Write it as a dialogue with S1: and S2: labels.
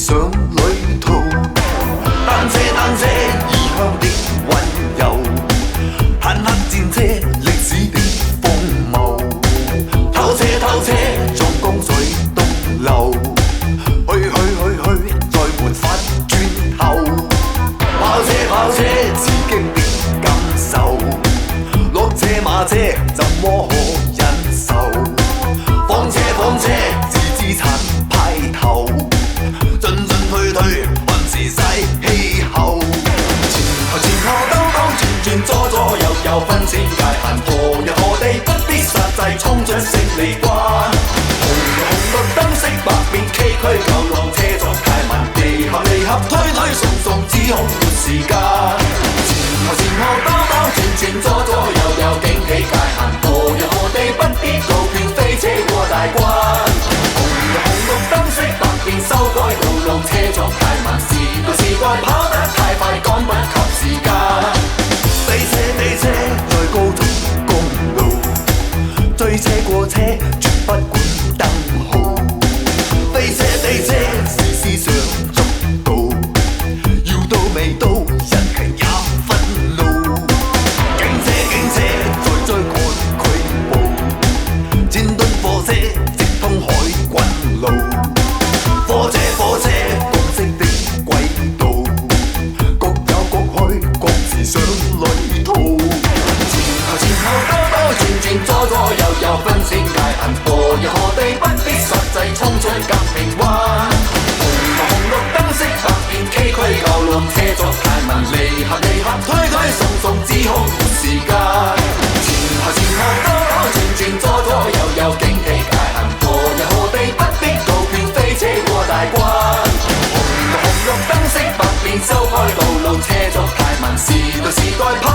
S1: 上旅途。單車單車，異鄉的溫柔，坦克戰車，歷史的荒謬。透車透車，壯江水東流，去，再沒法轉頭。跑車跑車，刺激的感受，落車馬車怎麼可忍受？放車放車，自資產派頭，進退，還是晒氣候。前後兜轉，左右，分清界限，何日何地不必實際，衝進勝利關。紅綠燈色百變，崎嶇舊路車速太慢，離合，推，送，只恐沒時間。前後兜轉，左右，驚起界限，何日何地不必告票，飛車過大關。紅綠燈色百變，修改道路車速太慢，時代跑得太快，趕不及時間。地車在高速公路，追車過車絕不管燈號。地車時上速度，要到未到人情也憤怒。警車在追趕拘捕，千噸貨車直通海軍路。火車各式的軌道，各有各去，各自上旅途。前後兜轉，左右，分清界限，何日何地不必實際，衝出革命灣。紅綠燈色百變，崎嶇舊路車速太慢，離合，推，送，只恐沒時間。前後兜轉，左右，驚起界限，何日何地不必告票，飛車過大關。紅綠燈色百變，修改道路車速太慢，時代跑